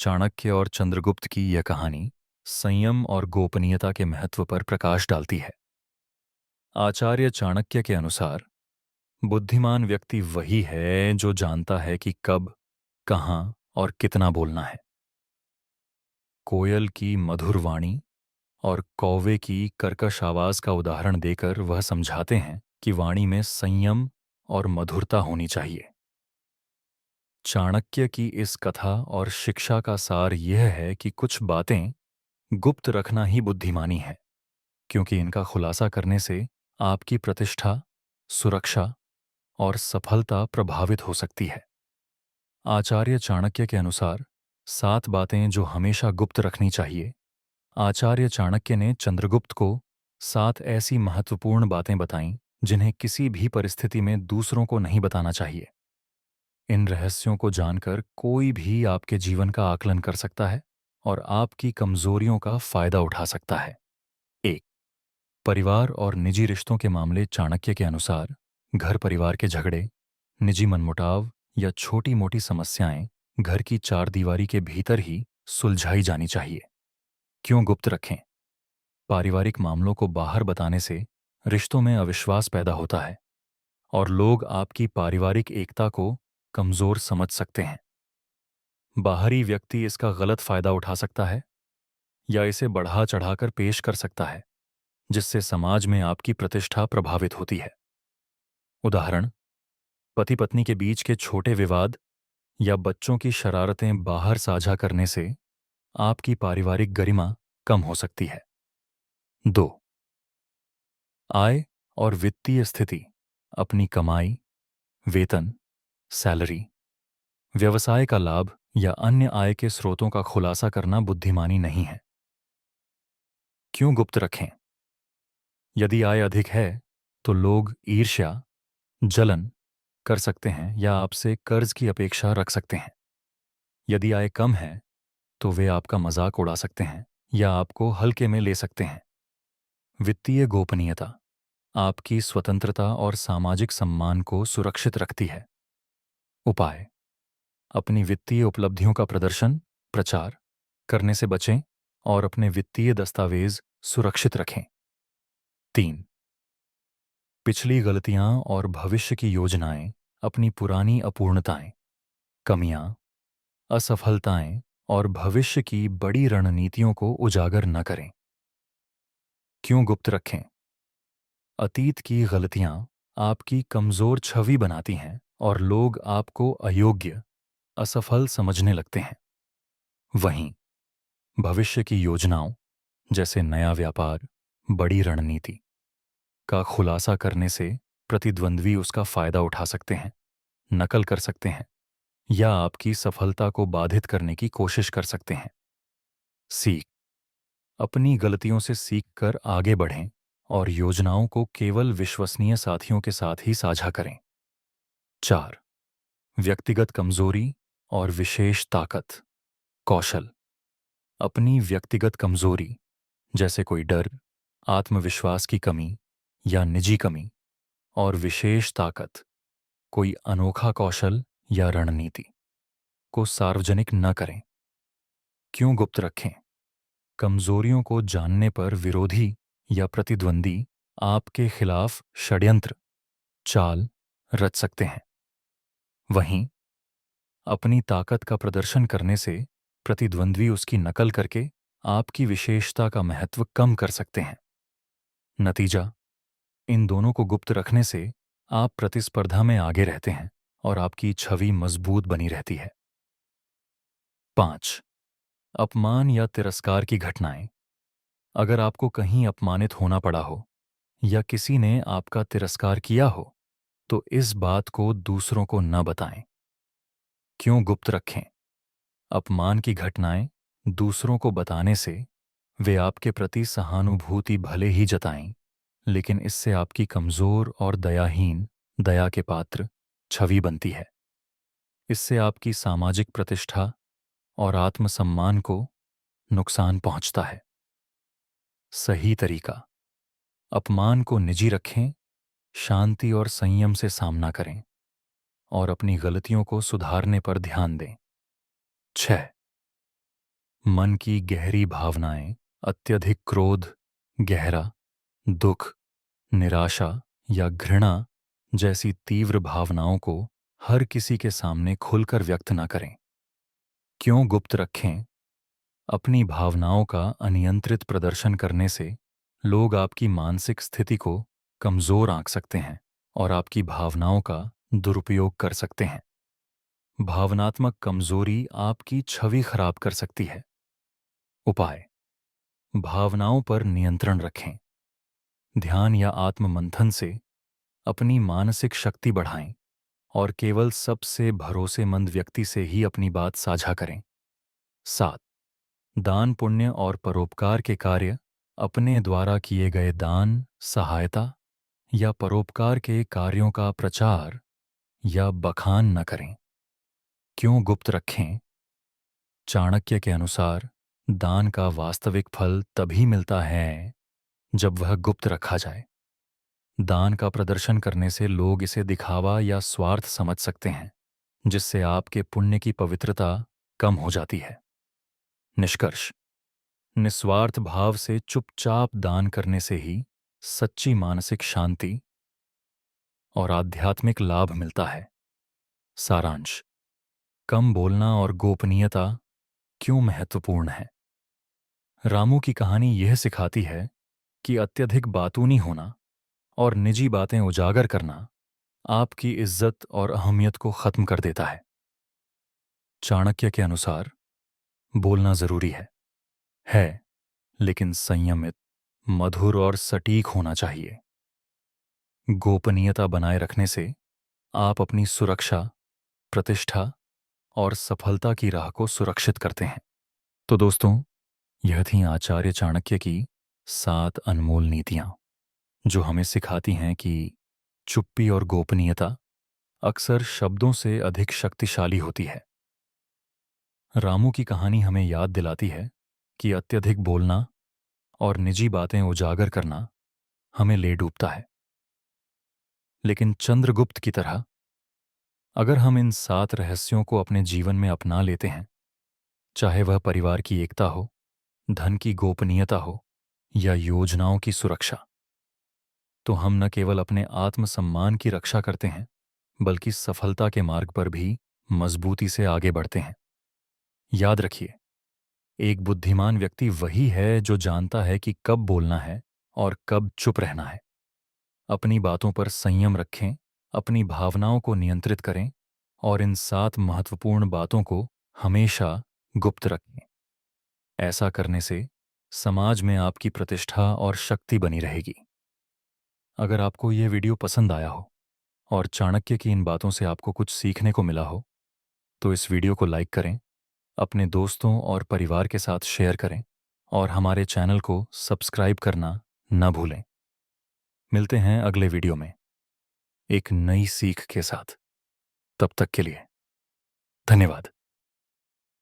चाणक्य और चंद्रगुप्त की यह कहानी संयम और गोपनीयता के महत्व पर प्रकाश डालती है। आचार्य चाणक्य के अनुसार बुद्धिमान व्यक्ति वही है जो जानता है कि कब, कहाँ और कितना बोलना है। कोयल की मधुर वाणी और कौवे की कर्कश आवाज का उदाहरण देकर वह समझाते हैं कि वाणी में संयम और मधुरता होनी चाहिए। चाणक्य की इस कथा और शिक्षा का सार यह है कि कुछ बातें गुप्त रखना ही बुद्धिमानी है, क्योंकि इनका खुलासा करने से आपकी प्रतिष्ठा, सुरक्षा और सफलता प्रभावित हो सकती है। आचार्य चाणक्य के अनुसार 7 बातें जो हमेशा गुप्त रखनी चाहिए। आचार्य चाणक्य ने चंद्रगुप्त को 7 ऐसी महत्वपूर्ण बातें बताईं जिन्हें किसी भी परिस्थिति में दूसरों को नहीं बताना चाहिए। इन रहस्यों को जानकर कोई भी आपके जीवन का आकलन कर सकता है और आपकी कमजोरियों का फायदा उठा सकता है। 1. परिवार और निजी रिश्तों के मामले। चाणक्य के अनुसार घर परिवार के झगड़े, निजी मनमुटाव या छोटी-मोटी समस्याएं घर की चार दीवारी के भीतर ही सुलझाई जानी चाहिए। क्यों गुप्त रखें? पारिवारिक मामलों को बाहर बताने से रिश्तों में अविश्वास पैदा होता है और लोग आपकी पारिवारिक एकता को कमजोर समझ सकते हैं। बाहरी व्यक्ति इसका गलत फायदा उठा सकता है या इसे बढ़ा चढ़ाकर पेश कर सकता है, जिससे समाज में आपकी प्रतिष्ठा प्रभावित होती है। उदाहरण, पति पत्नी के बीच के छोटे विवाद या बच्चों की शरारतें बाहर साझा करने से आपकी पारिवारिक गरिमा कम हो सकती है। 2. आय और वित्तीय स्थिति। अपनी कमाई, वेतन, सैलरी, व्यवसाय का लाभ या अन्य आय के स्रोतों का खुलासा करना बुद्धिमानी नहीं है। क्यों गुप्त रखें? यदि आय अधिक है तो लोग ईर्ष्या, जलन कर सकते हैं या आपसे कर्ज की अपेक्षा रख सकते हैं। यदि आय कम है तो वे आपका मजाक उड़ा सकते हैं या आपको हल्के में ले सकते हैं। वित्तीय गोपनीयता आपकी स्वतंत्रता और सामाजिक सम्मान को सुरक्षित रखती है। उपाय: अपनी वित्तीय उपलब्धियों का प्रदर्शन, प्रचार करने से बचें और अपने वित्तीय दस्तावेज सुरक्षित रखें। 3. पिछली गलतियां और भविष्य की योजनाएं। अपनी पुरानी अपूर्णताएं, कमियां, असफलताएं और भविष्य की बड़ी रणनीतियों को उजागर न करें। क्यों गुप्त रखें? अतीत की गलतियां आपकी कमजोर छवि बनाती हैं और लोग आपको अयोग्य, असफल समझने लगते हैं। वहीं भविष्य की योजनाओं, जैसे नया व्यापार, बड़ी रणनीति का खुलासा करने से प्रतिद्वंद्वी उसका फायदा उठा सकते हैं, नकल कर सकते हैं या आपकी सफलता को बाधित करने की कोशिश कर सकते हैं। सीख: अपनी गलतियों से सीखकर आगे बढ़ें और योजनाओं को केवल विश्वसनीय साथियों के साथ ही साझा करें। 4. व्यक्तिगत कमजोरी और विशेष ताकत, कौशल। अपनी व्यक्तिगत कमजोरी, जैसे कोई डर, आत्मविश्वास की कमी या निजी कमी, और विशेष ताकत, कोई अनोखा कौशल या रणनीति, को सार्वजनिक न करें। क्यों गुप्त रखें? कमजोरियों को जानने पर विरोधी या प्रतिद्वंदी आपके खिलाफ षड्यंत्र, चाल रच सकते हैं। वहीं अपनी ताकत का प्रदर्शन करने से प्रतिद्वंद्वी उसकी नकल करके आपकी विशेषता का महत्व कम कर सकते हैं। नतीजा: इन दोनों को गुप्त रखने से आप प्रतिस्पर्धा में आगे रहते हैं और आपकी छवि मजबूत बनी रहती है। 5. अपमान या तिरस्कार की घटनाएं। अगर आपको कहीं अपमानित होना पड़ा हो या किसी ने आपका तिरस्कार किया हो तो इस बात को दूसरों को न बताएं। क्यों गुप्त रखें? अपमान की घटनाएं दूसरों को बताने से वे आपके प्रति सहानुभूति भले ही जताएं, लेकिन इससे आपकी कमजोर और दयाहीन, दया के पात्र छवि बनती है। इससे आपकी सामाजिक प्रतिष्ठा और आत्मसम्मान को नुकसान पहुंचता है। सही तरीका: अपमान को निजी रखें, शांति और संयम से सामना करें और अपनी गलतियों को सुधारने पर ध्यान दें। 6. मन की गहरी भावनाएं, अत्यधिक क्रोध, गहरा दुख, निराशा या घृणा जैसी तीव्र भावनाओं को हर किसी के सामने खुलकर व्यक्त न करें। क्यों गुप्त रखें? अपनी भावनाओं का अनियंत्रित प्रदर्शन करने से लोग आपकी मानसिक स्थिति को कमजोर आंक सकते हैं और आपकी भावनाओं का दुरुपयोग कर सकते हैं। भावनात्मक कमजोरी आपकी छवि खराब कर सकती है। उपाय: भावनाओं पर नियंत्रण रखें। ध्यान या आत्म मंथन से अपनी मानसिक शक्ति बढ़ाएं और केवल सबसे भरोसेमंद व्यक्ति से ही अपनी बात साझा करें। 7. दान, पुण्य और परोपकार के कार्य। अपने द्वारा किए गए दान, सहायता या परोपकार के कार्यों का प्रचार या बखान न करें। क्यों गुप्त रखें? चाणक्य के अनुसार दान का वास्तविक फल तभी मिलता है जब वह गुप्त रखा जाए। दान का प्रदर्शन करने से लोग इसे दिखावा या स्वार्थ समझ सकते हैं, जिससे आपके पुण्य की पवित्रता कम हो जाती है। निष्कर्ष: निस्वार्थ भाव से चुपचाप दान करने से ही सच्ची मानसिक शांति और आध्यात्मिक लाभ मिलता है। सारांश: कम बोलना और गोपनीयता क्यों महत्वपूर्ण है? रामू की कहानी यह सिखाती है कि अत्यधिक बातूनी होना और निजी बातें उजागर करना आपकी इज्जत और अहमियत को खत्म कर देता है। चाणक्य के अनुसार बोलना जरूरी है, लेकिन संयमित, मधुर और सटीक होना चाहिए। गोपनीयता बनाए रखने से आप अपनी सुरक्षा, प्रतिष्ठा और सफलता की राह को सुरक्षित करते हैं। तो दोस्तों, यह थी आचार्य चाणक्य की 7 अनमोल नीतियां, जो हमें सिखाती हैं कि चुप्पी और गोपनीयता अक्सर शब्दों से अधिक शक्तिशाली होती है। रामू की कहानी हमें याद दिलाती है कि अत्यधिक बोलना और निजी बातें उजागर करना हमें ले डूबता है। लेकिन चंद्रगुप्त की तरह अगर हम इन 7 रहस्यों को अपने जीवन में अपना लेते हैं, चाहे वह परिवार की एकता हो, धन की गोपनीयता हो या योजनाओं की सुरक्षा, तो हम न केवल अपने आत्मसम्मान की रक्षा करते हैं, बल्कि सफलता के मार्ग पर भी मजबूती से आगे बढ़ते हैं। याद रखिए, एक बुद्धिमान व्यक्ति वही है जो जानता है कि कब बोलना है और कब चुप रहना है। अपनी बातों पर संयम रखें, अपनी भावनाओं को नियंत्रित करें और इन 7 महत्वपूर्ण बातों को हमेशा गुप्त रखें। ऐसा करने से समाज में आपकी प्रतिष्ठा और शक्ति बनी रहेगी। अगर आपको यह वीडियो पसंद आया हो और चाणक्य की इन बातों से आपको कुछ सीखने को मिला हो, तो इस वीडियो को लाइक करें, अपने दोस्तों और परिवार के साथ शेयर करें और हमारे चैनल को सब्सक्राइब करना न भूलें। मिलते हैं अगले वीडियो में एक नई सीख के साथ। तब तक के लिए धन्यवाद।